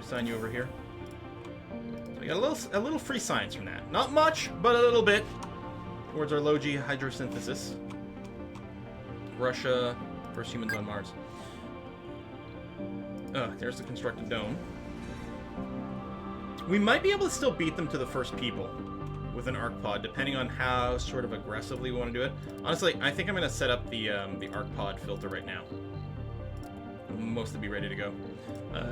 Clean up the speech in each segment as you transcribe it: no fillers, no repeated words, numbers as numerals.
reassign you over here. So we got a little free science from that. Not much, but a little bit. Towards our low-G hydrosynthesis. Russia, first humans on Mars. There's the constructed dome. We might be able to still beat them to the first people with an arc pod, depending on how sort of aggressively we want to do it. Honestly, I think I'm going to set up the arc pod filter right now. We'll mostly be ready to go.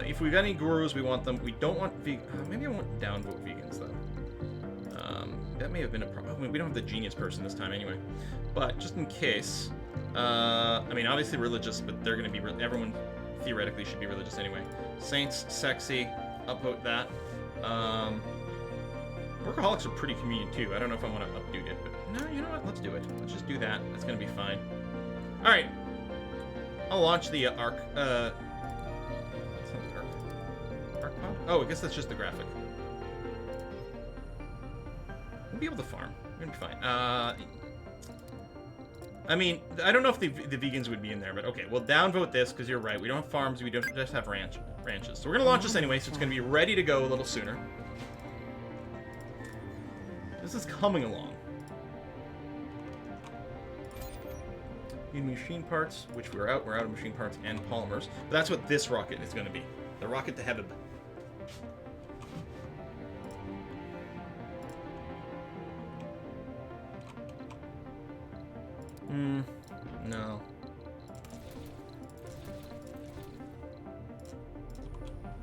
If we got any gurus, we want them. We don't want maybe I want downvote vegans though. That may have been a problem. I mean, we don't have the genius person this time anyway. But just in case, I mean, obviously religious, but they're going to be everyone theoretically should be religious anyway. Saints, sexy, upvote that. Workaholics are pretty convenient too. I don't know if I want to updo it, but no, you know what? Let's do it. Let's just do that. That's going to be fine. All right. I'll launch the arc. What's not the arc? Arc pod? Oh, I guess that's just the graphic. We'll be able to farm. We're going to be fine. I mean, I don't know if the vegans would be in there, but okay. We'll downvote this because you're right. We don't have farms. We don't just have ranches. So we're going to launch this anyway, so it's going to be ready to go a little sooner. This is coming along. Need machine parts, which we're out. We're out of machine parts and polymers. But that's what this rocket is going to be. The rocket to Hebeb. No.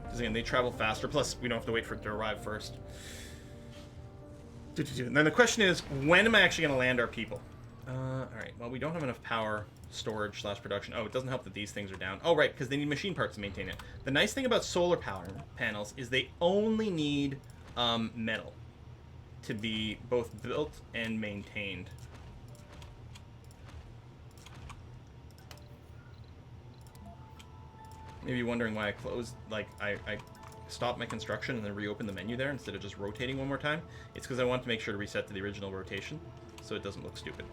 Because again, they travel faster. Plus, we don't have to wait for it to arrive first. And then the question is, when am I actually going to land our people? Alright, well, we don't have enough power, storage, / production. Oh, it doesn't help that these things are down. Oh, right, because they need machine parts to maintain it. The nice thing about solar power panels is they only need metal to be both built and maintained. Maybe wondering why I closed, like, I stopped my construction and then reopened the menu there instead of just rotating one more time. It's because I want to make sure to reset to the original rotation so it doesn't look stupid.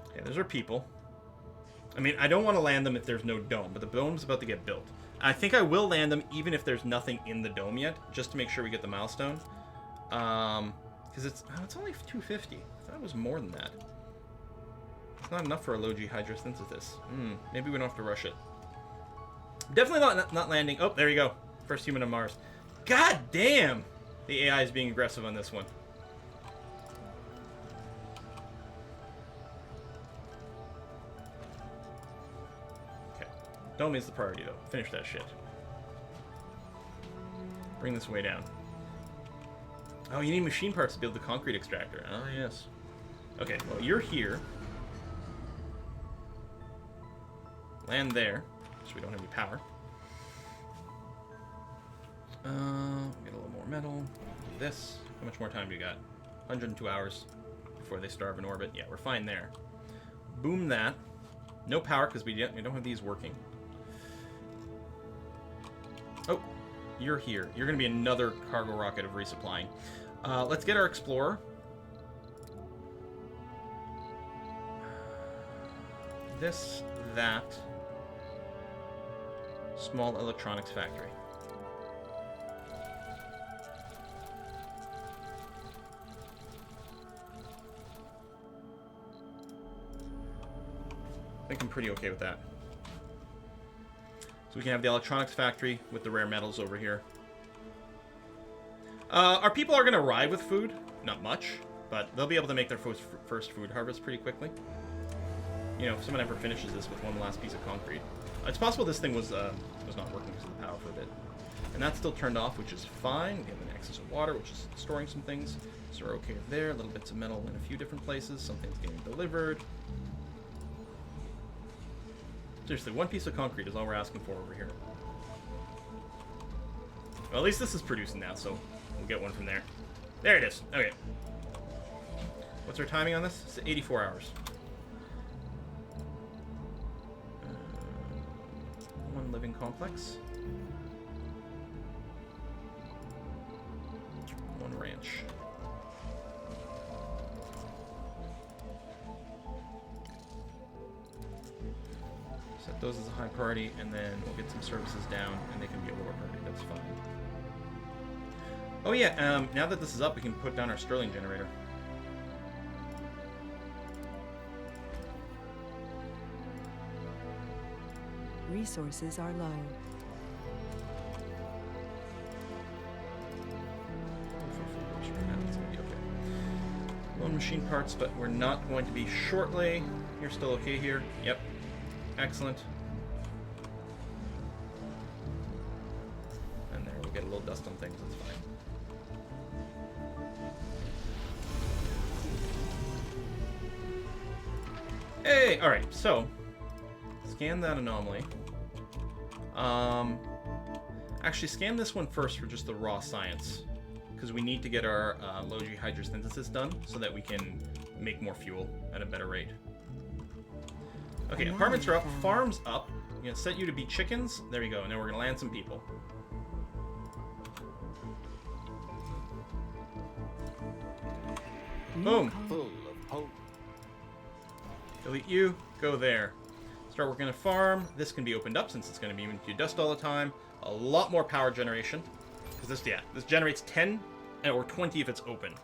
Okay, there's our people. I mean, I don't want to land them if there's no dome, but the dome's about to get built. I think I will land them even if there's nothing in the dome yet, just to make sure we get the milestone. Because it's only 250. I thought it was more than that. It's not enough for a low-G hydrosynthesis. Maybe we don't have to rush it. Definitely not landing. Oh, there you go. First human on Mars. God damn! The AI is being aggressive on this one. Okay. Dome is the priority, though. Finish that shit. Bring this way down. Oh, you need machine parts to build the concrete extractor. Oh, yes. Okay, well, you're here. Land there, so we don't have any power. Get a little more metal. Do this. How much more time do we got? 102 hours before they starve in orbit. Yeah, we're fine there. Boom that. No power because we don't have these working. Oh, you're here. You're going to be another cargo rocket of resupplying. Let's get our explorer. This, that. Small electronics factory. I think I'm pretty okay with that. So we can have the electronics factory with the rare metals over here. Our people are going to arrive with food. Not much, but they'll be able to make their first food harvest pretty quickly. You know, if someone ever finishes this with one last piece of concrete. It's possible this thing was not working because of the power for a bit. And that's still turned off, which is fine. We have an excess of water, which is storing some things. So we're okay there. Little bits of metal in a few different places. Something's getting delivered. Seriously, one piece of concrete is all we're asking for over here. Well, at least this is producing now, so we'll get one from there. There it is. Okay. What's our timing on this? It's 84 hours. One living complex. One ranch. Set those as a high priority, and then we'll get some services down, and they can be a lower priority. That's fine. Oh yeah, now that this is up, we can put down our Sterling generator. Resources are low. That's gonna be okay. Low on machine parts, but we're not going to be shortly. You're still okay here. Yep. Excellent. And there, we'll get a little dust on things. That's fine. Hey! Alright, so scan that anomaly. Actually, scan this one first for just the raw science, because we need to get our low G hydrosynthesis done so that we can make more fuel at a better rate. Okay, apartments are up, farms up. I'm gonna set you to be chickens. There we go, and then we're gonna land some people. Boom. Full of hope. Delete you. Go there. Start working on a farm. This can be opened up since it's going to be into dust all the time. A lot more power generation. Because this, yeah, this generates 10 or 20 if it's open.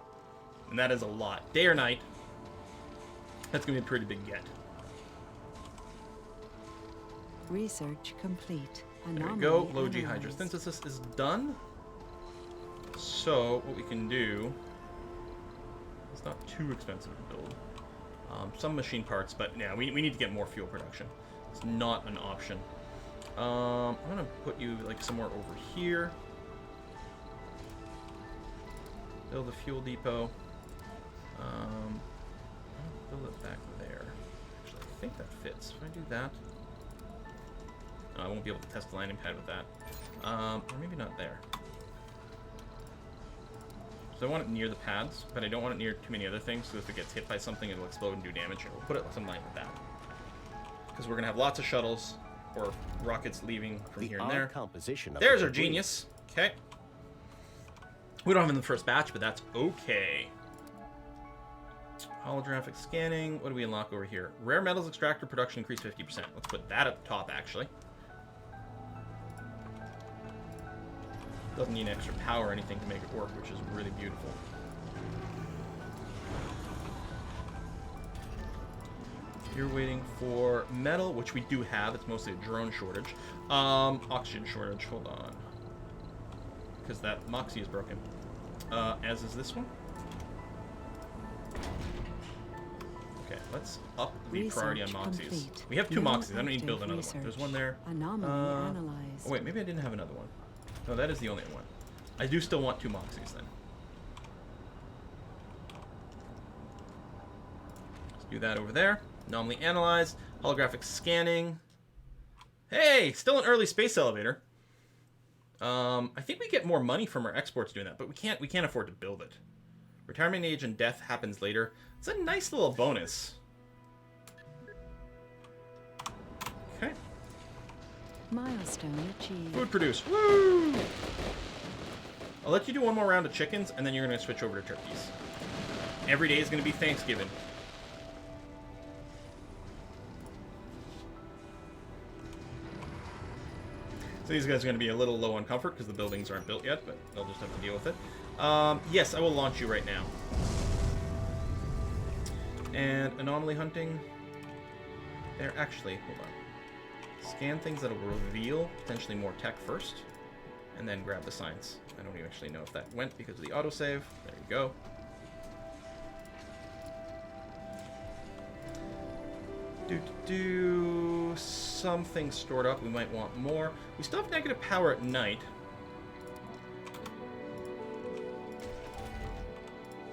And that is a lot. Day or night. That's going to be a pretty big get. Research complete. There we go. Low G hydrosynthesis is done. So what we can do... It's not too expensive to build. Some machine parts, but yeah, we need to get more fuel production. It's not an option. I'm gonna put you like somewhere over here. Build a fuel depot. I'll build it back there. Actually, I think that fits. If I do that, I won't be able to test the landing pad with that. Or maybe not there. So I want it near the pads, but I don't want it near too many other things, so if it gets hit by something, it'll explode and do damage. We'll put it something like that. Because we're going to have lots of shuttles, or rockets leaving from here and there. Composition of There's the our debris. genius. Okay. We don't have it in the first batch, but that's okay. Holographic scanning. What do we unlock over here? Rare metals extractor production increase 50%. Let's put that at the top, actually. Doesn't need extra power or anything to make it work, which is really beautiful. You're waiting for metal, which we do have. It's mostly a drone shortage. Oxygen shortage. Hold on. Because that Moxie is broken. As is this one. Okay, let's up the priority on Moxies. Complete. We have two Moxies. I don't need to build another one. There's one there. Anomaly analyzed. Oh wait, maybe I didn't have another one. No, that is the only one. I do still want two Moxies then. Let's do that over there. Anomaly analyzed. Holographic scanning. Hey, still an early space elevator. I think we get more money from our exports doing that, but we can't afford to build it. Retirement age and death happens later. It's a nice little bonus. Okay. Milestone achieved. Food produced. Woo! I'll let you do one more round of chickens, and then you're going to switch over to turkeys. Every day is going to be Thanksgiving. So these guys are going to be a little low on comfort because the buildings aren't built yet, but they'll just have to deal with it. Yes, I will launch you right now. And anomaly hunting. There, actually, hold on. Scan things that'll reveal potentially more tech first, and then grab the science. I don't even actually know if that went because of the autosave. There you go. Something stored up. We might want more. We still have negative power at night.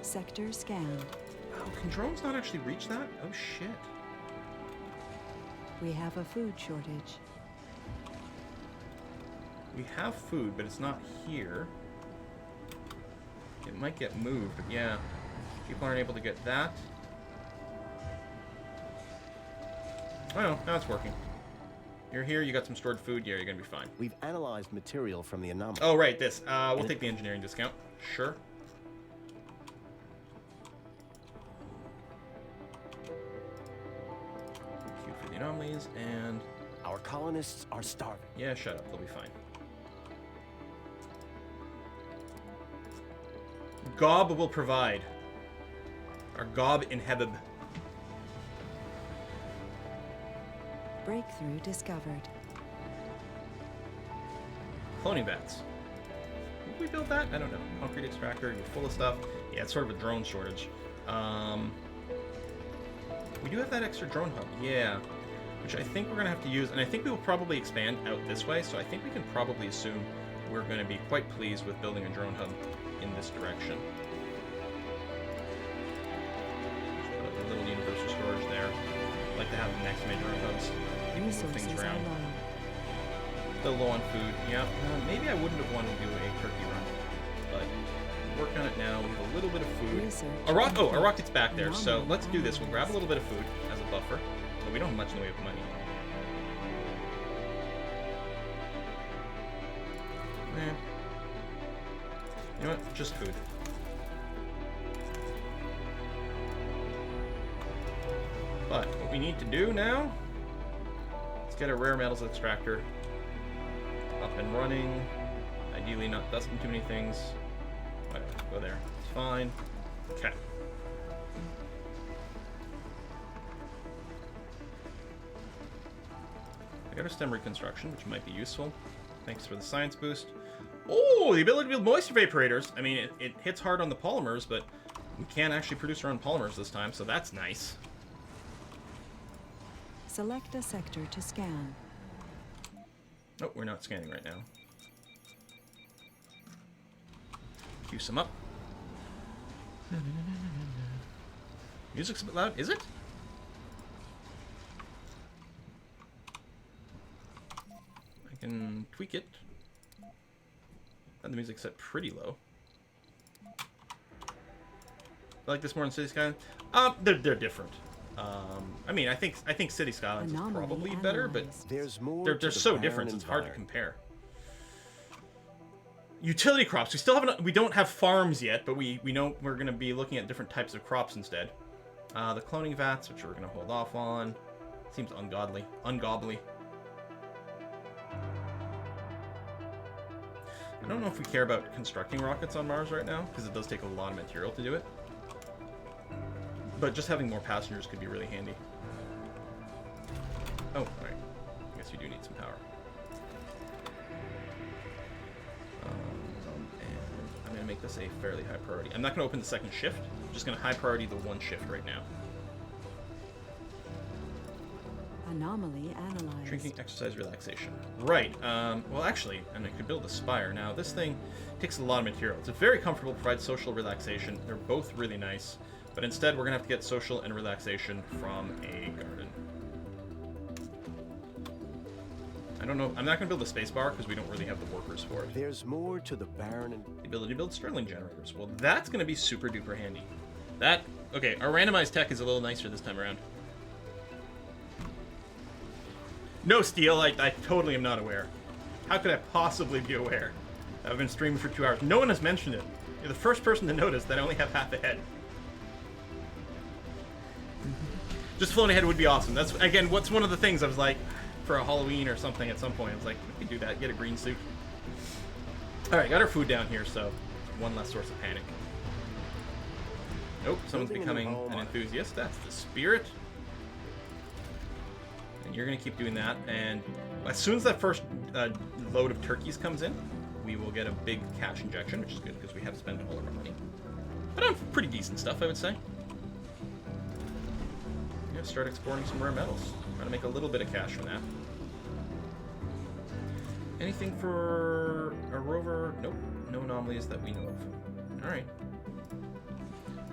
Sector scanned. Oh, can drones not actually reach that? Oh shit. We have a food shortage. We have food, but it's not here. It might get moved, but yeah. People aren't able to get that. Oh no, now it's working. You're here, you got some stored food, yeah, you're gonna be fine. We've analyzed material from the anomaly. Oh, right, this. We'll take the engineering discount. Sure. Queue for the anomalies, and... Our colonists are starving. Yeah, shut up. They'll be fine. Gob will provide. Our Gob in Hebeb. Breakthrough discovered. Cloning vats. Did we build that? I don't know. Concrete extractor. You're full of stuff. Yeah, it's sort of a drone shortage. We do have that extra drone hub. Yeah. Which I think we're going to have to use. And I think we will probably expand out this way. So I think we can probably assume we're going to be quite pleased with building a drone hub in this direction. Just put a little universal storage there. I'd like to have next to my drone hubs. Move things Resources are around. low. Still low on food. Yeah. Maybe I wouldn't have wanted to do a turkey run. But work on it now. We have a little bit of food. Research A complete. rocket's back there. So Anomaly let's do this. We'll grab a analyzed. little bit of food as a buffer. But we don't have much in the way of money. You know what? Just food. But what we need to do now, let's get a rare metals extractor up and running. Ideally not dusting too many things. Whatever, go there. It's fine. Okay. I got a stem reconstruction, which might be useful. Thanks for the science boost. Oh, the ability to build moisture vaporators. I mean, it hits hard on the polymers, but we can actually produce our own polymers this time, so that's nice. Select a sector to scan. Oh, we're not scanning right now. Cue some up. Music's a bit loud. Is it? I can tweak it. And the music's set pretty low. I like this more in City Skylines. They're different. I mean, I think City Skylines is Anomaly probably better, but analyzed. There's more. they're to the so barren different. It's hard to environment. compare. Utility crops. We still haven't. We don't have farms yet, but we know we're going to be looking at different types of crops instead. The cloning vats, which we're going to hold off on. Seems ungodly. Ungobbly. I don't know if we care about constructing rockets on Mars right now, because it does take a lot of material to do it. But just having more passengers could be really handy. Oh, right. I guess you do need some power. And I'm going to make this a fairly high priority. I'm not going to open the second shift. I'm just going to high priority the one shift right now. Anomaly analyzed. Drinking, exercise, relaxation. Right. Well, actually, and I could build a spire. Now, this thing takes a lot of material. It's very comfortable, provides social relaxation. They're both really nice. But instead, we're going to have to get social and relaxation from a garden. I don't know. I'm not going to build a space bar because we don't really have the workers for it. There's more to the barren and The ability to build Stirling generators. Well, that's going to be super duper handy. Okay, our randomized tech is a little nicer this time around. No, Steel, I totally am not aware. How could I possibly be aware? I've been streaming for 2 hours. No one has mentioned it. You're the first person to notice that I only have half a head. Just floating ahead would be awesome. That's, again, what's one of the things I was like, for a Halloween or something at some point, I was like, we could do that, get a green suit. Alright, got our food down here, so one less source of panic. Nope, someone's Building a becoming new home an on- enthusiast. That's the spirit. And you're going to keep doing that, and as soon as that first load of turkeys comes in, we will get a big cash injection, which is good, because we have spent all of our money. But on pretty decent stuff, I would say. Yeah, start exploring some rare metals. Try to make a little bit of cash from that. Anything for a rover? Nope. No anomalies that we know of. Alright.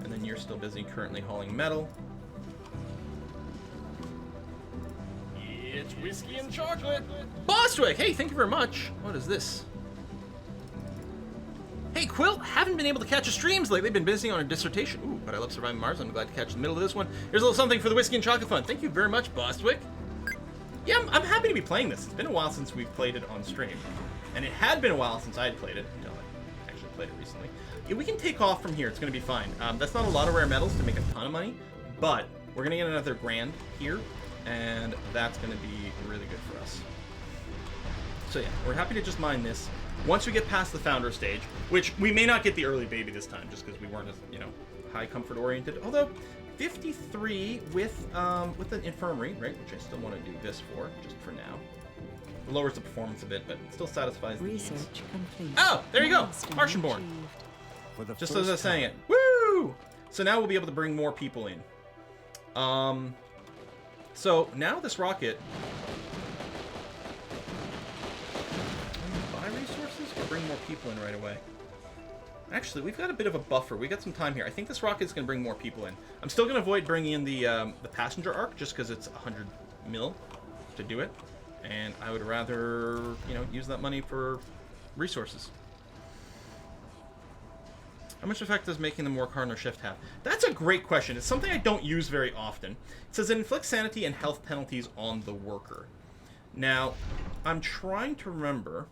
And then you're still busy currently hauling metal. It's whiskey and chocolate! Bostwick! Hey, thank you very much! What is this? Hey, Quill! Haven't been able to catch your streams lately. Been busy on a dissertation. Ooh, but I love surviving Mars. I'm glad to catch the middle of this one. Here's a little something for the whiskey and chocolate fun. Thank you very much, Bostwick. Yeah, I'm happy to be playing this. It's been a while since we've played it on stream. And it had been a while since I had played it. No, I actually played it recently. Yeah, we can take off from here. It's going to be fine. That's not a lot of rare metals to make a ton of money, but we're going to get another grand here, and that's going to be really good for us. So yeah, we're happy to just mine this. Once we get past the founder stage, which we may not get the early baby this time, just because we weren't as, you know, high comfort oriented. Although 53 with an infirmary, right? Which I still want to do this for, just for now. It lowers the performance a bit, but still satisfies the needs. Research complete. Oh, there you go, Milestone Martianborn. achieved. For the Just first as I was saying time. it. Woo! So now we'll be able to bring more people in. So now this rocket. Buy resources or bring more people in right away? Actually, we've got a bit of a buffer. We got some time here. I think this rocket's going to bring more people in. I'm still going to avoid bringing in the passenger arc just because it's 100 mil to do it, and I would rather, you know, use that money for resources. How much effect does making them work hard on their shift have? That's a great question. It's something I don't use very often. It says it inflicts sanity and health penalties on the worker. Now, I'm trying to remember.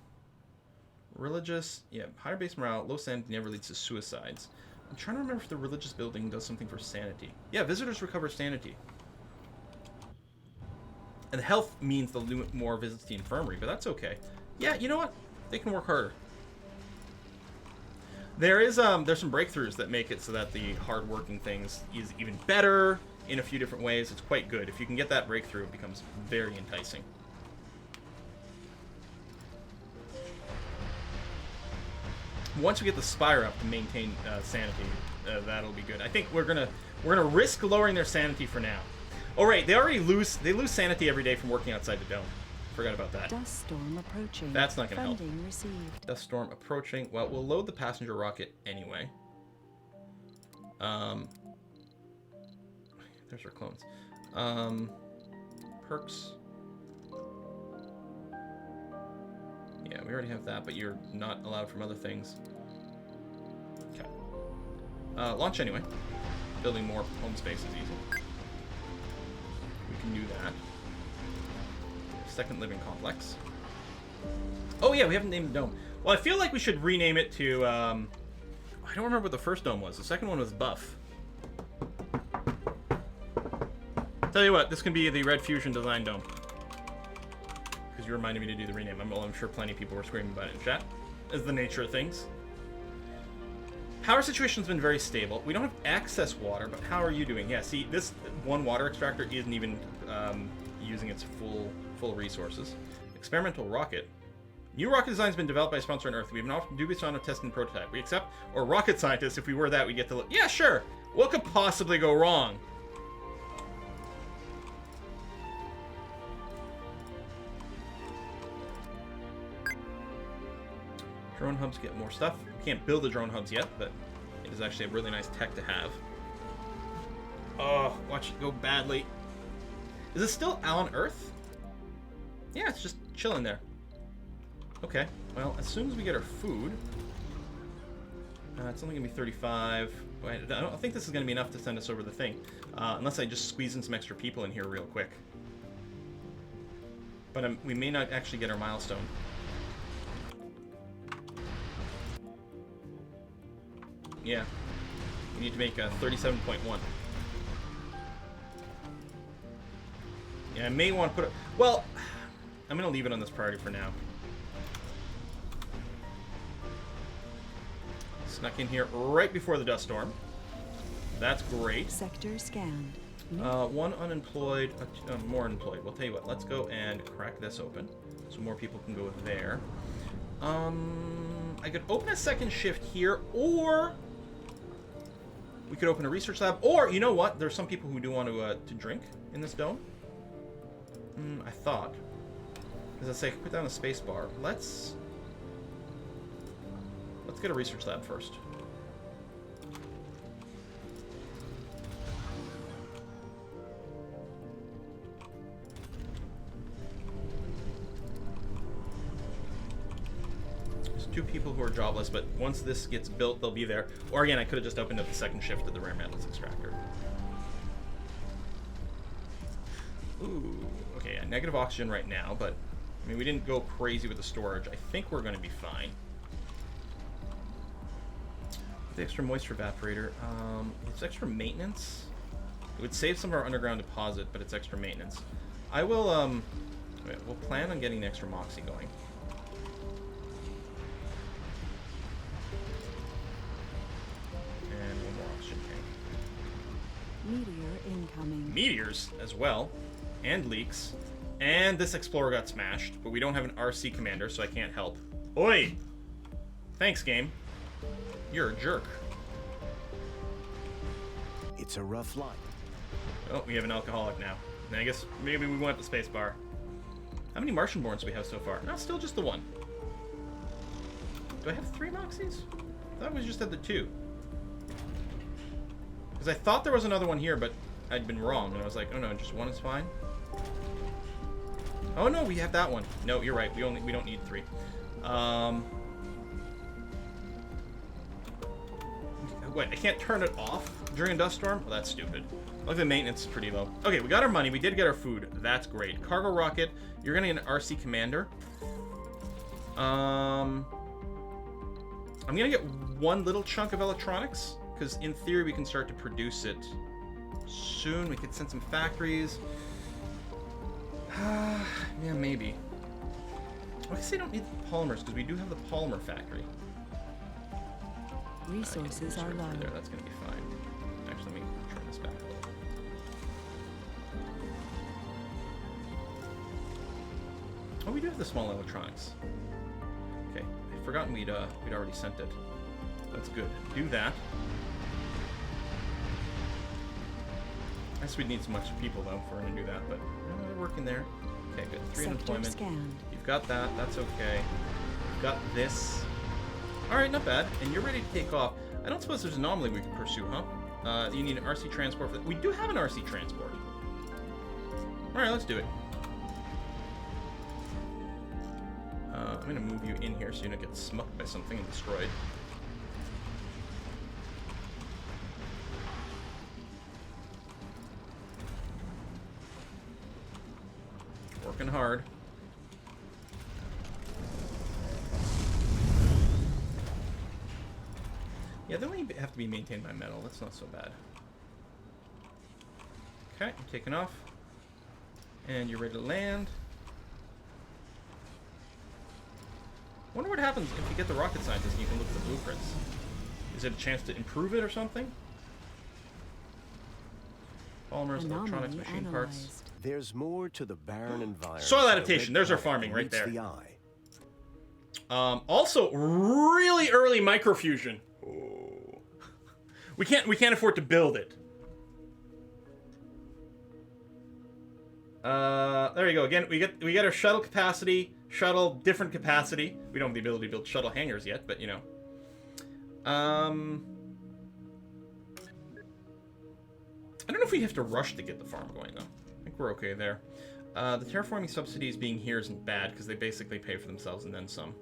Religious, yeah, higher base morale, low sanity never leads to suicides. I'm trying to remember if the religious building does something for sanity. Yeah, visitors recover sanity. And the health means they'll do more visits to the infirmary, but that's okay. Yeah, you know what? They can work harder. There's some breakthroughs that make it so that the hard-working things is even better in a few different ways. It's quite good. If you can get that breakthrough, it becomes very enticing. Once we get the Spire up to maintain sanity, that'll be good. I think we're gonna risk lowering their sanity for now. Oh right, they lose sanity every day from working outside the dome. Forgot about that. Dust storm approaching. That's not gonna help. Funding received. Dust storm approaching. Well, we'll load the passenger rocket anyway. There's our clones. Perks. Yeah, we already have that, but you're not allowed from other things. Okay. Launch anyway. Building more home space is easy. We can do that. Second living complex. Oh yeah, we haven't named the dome. Well, I feel like we should rename it to, I don't remember what the first dome was. The second one was Buff. Tell you what, this can be the Red Fusion Design Dome. Because you reminded me to do the rename. I'm sure plenty of people were screaming about it in chat. Is the nature of things. Power situation's been very stable. We don't have excess water, but how are you doing? Yeah, see, this one water extractor isn't even using its full resources. Experimental rocket. New rocket design's been developed by a sponsor on Earth. We've been offered dubious on a test and prototype. We accept, or rocket scientists, if we were that, we get to look. Yeah, sure. What could possibly go wrong? Drone hubs get more stuff. We can't build the drone hubs yet, but it is actually a really nice tech to have. Oh, watch it go badly. Is it still on Earth? Yeah, it's just chilling there. Okay, well, as soon as we get our food... it's only going to be 35. I don't think this is going to be enough to send us over the thing. Unless I just squeeze in some extra people in here real quick. But we may not actually get our milestone. Yeah, we need to make 37.1. Yeah, I may want to put it... Well, I'm going to leave it on this priority for now. Snuck in here right before the dust storm. That's great. Sector scanned. One unemployed, more unemployed. Well, tell you what, let's go and crack this open so more people can go there. I could open a second shift here, or we could open a research lab, or you know what? There's some people who do want to drink in this dome. I thought, as I say, put down a space bar. Let's get a research lab first. There's 2 people who are jobless, but once this gets built, they'll be there. Or again, I could have just opened up the second shift of the rare metals extractor. Ooh, okay, yeah, negative oxygen right now, but I mean, we didn't go crazy with the storage. I think we're going to be fine. The extra moisture evaporator, it's extra maintenance. It would save some of our underground deposit, but it's extra maintenance. I will Okay, we'll plan on getting the extra Moxie going. And one more oxygen tank. Meteor incoming. Meteors as well, and leaks. And this Explorer got smashed, but we don't have an RC commander, so I can't help. Oi! Thanks, game. You're a jerk. It's a rough life. Oh, we have an alcoholic now. And I guess maybe we went to space bar. How many Martian-borns do we have so far? No, still just the one. Do I have 3 Moxies? I thought we just had the 2. Because I thought there was another one here, but I'd been wrong. And I was like, oh no, just 1 is fine. Oh no, we have that one. No, you're right. We don't need 3. Wait, I can't turn it off during a dust storm? Well, that's stupid. Look, the maintenance is pretty low. Okay, we got our money. We did get our food. That's great. Cargo rocket. You're gonna get an RC commander. I'm gonna get 1 little chunk of electronics, because in theory we can start to produce it soon. We could send some factories. Yeah, maybe. I guess they don't need the polymers, because we do have the polymer factory. Resources are low. There, that's gonna be fine. Actually, let me turn this back a little. Oh, we do have the small electronics. Okay, I'd forgotten we'd already sent it. That's good. Do that. I guess we'd need some extra people though if we're gonna do that, but we're working there. Okay, good. 3 Sector unemployment. scanned. You've got that. That's okay. You've got this. All right, not bad. And you're ready to take off. I don't suppose there's an anomaly we can pursue, huh? You need an RC transport for that. We do have an RC transport. All right, let's do it. I'm gonna move you in here so you don't get smucked by something and destroyed. Working hard. Yeah, they only have to be maintained by metal. That's not so bad. Okay, I'm taking off. And you're ready to land. Wonder what happens if you get the rocket scientist and you can look at the blueprints. Is it a chance to improve it or something? Polymers, electronics, machine parts. There's more to the barren environment. Soil adaptation. There's our farming right there. Also, really early microfusion. Oh. We can't afford to build it. There you go. Again, we get our shuttle capacity, different capacity. We don't have the ability to build shuttle hangars yet, but you know. I don't know if we have to rush to get the farm going though. I think we're okay there. The terraforming subsidies being here isn't bad because they basically pay for themselves and then some.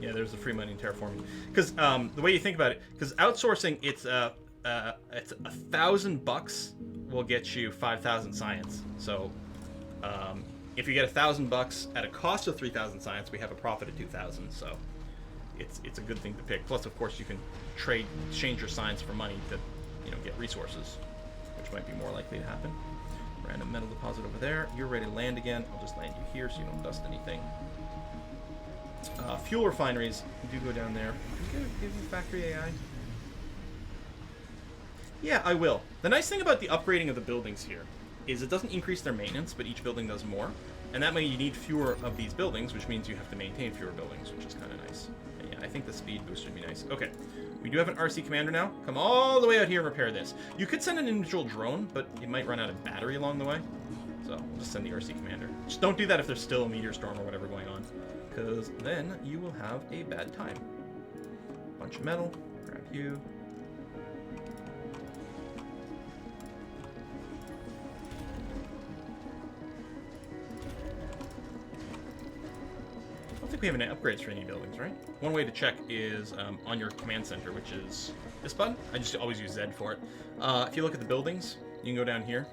Yeah, there's the free money in terraforming. Because the way you think about it, because outsourcing, it's $1,000 will get you 5,000 science. So if you get $1,000 at a cost of 3,000 science, we have a profit of 2,000. So it's a good thing to pick. Plus, of course, you can exchange your science for money to, you know, get resources, which might be more likely to happen. Random metal deposit over there. You're ready to land again. I'll just land you here so you don't dust anything. Fuel refineries do go down there. Can you give me factory AI? Yeah, I will. The nice thing about the upgrading of the buildings here is it doesn't increase their maintenance, but each building does more. And that way you need fewer of these buildings, which means you have to maintain fewer buildings, which is kind of nice. And yeah, I think the speed boost would be nice. Okay, we do have an RC commander now. Come all the way out here and repair this. You could send an individual drone, but you might run out of battery along the way. So we'll just send the RC commander. Just don't do that if there's still a meteor storm or whatever going on, because then you will have a bad time. Bunch of metal. Grab you. I don't think we have any upgrades for any buildings, right? One way to check is on your command center, which is this button. I just always use Z for it. If you look at the buildings, you can go down here,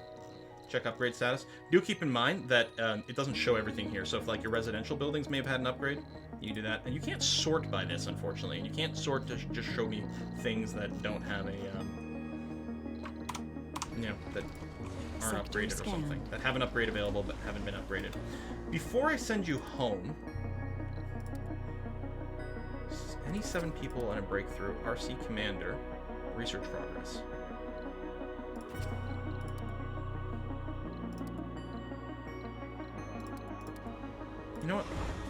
check upgrade status. Do keep in mind that it doesn't show everything here. So if like your residential buildings may have had an upgrade, you do that. And you can't sort by this, unfortunately. And you can't sort to just show me things that don't have a, you know, that aren't Sector upgraded or scanned. something. That have an upgrade available but haven't been upgraded. Before I send you home, any 7 people on a breakthrough, RC Commander, research progress. You know what?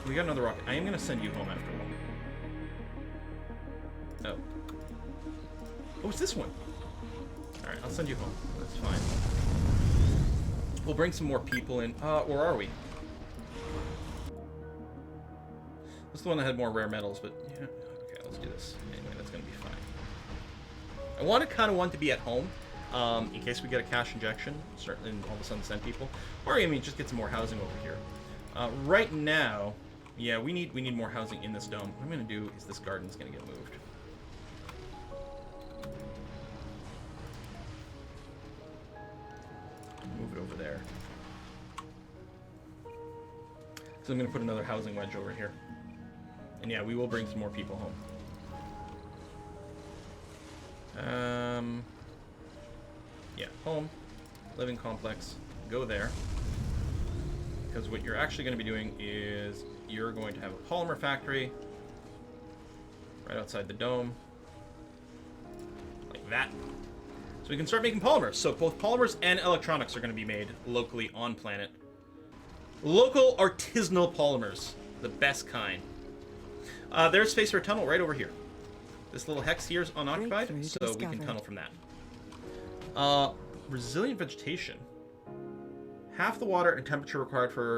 We got another rocket. I am going to send you home after all. Oh. Oh, it's this one. Alright, I'll send you home. That's fine. We'll bring some more people in. Where are we? This is the one that had more rare metals, but yeah. Okay, let's do this. Anyway, that's going to be fine. I kind of want to be at home, in case we get a cash injection, certainly all of a sudden send people. Or, I mean, just get some more housing over here. Right now, yeah, we need more housing in this dome. What I'm going to do is this garden's going to get moved. Move it over there. So I'm going to put another housing wedge over here. And yeah, we will bring some more people home. Yeah, home, living complex, go there. Because what you're actually going to be doing is you're going to have a polymer factory right outside the dome. Like that. So we can start making polymers. So both polymers and electronics are going to be made locally on planet. Local artisanal polymers. The best kind. There's space for a tunnel right over here. This little hex here is unoccupied, so we can tunnel from that. Resilient vegetation. Half the water and temperature required for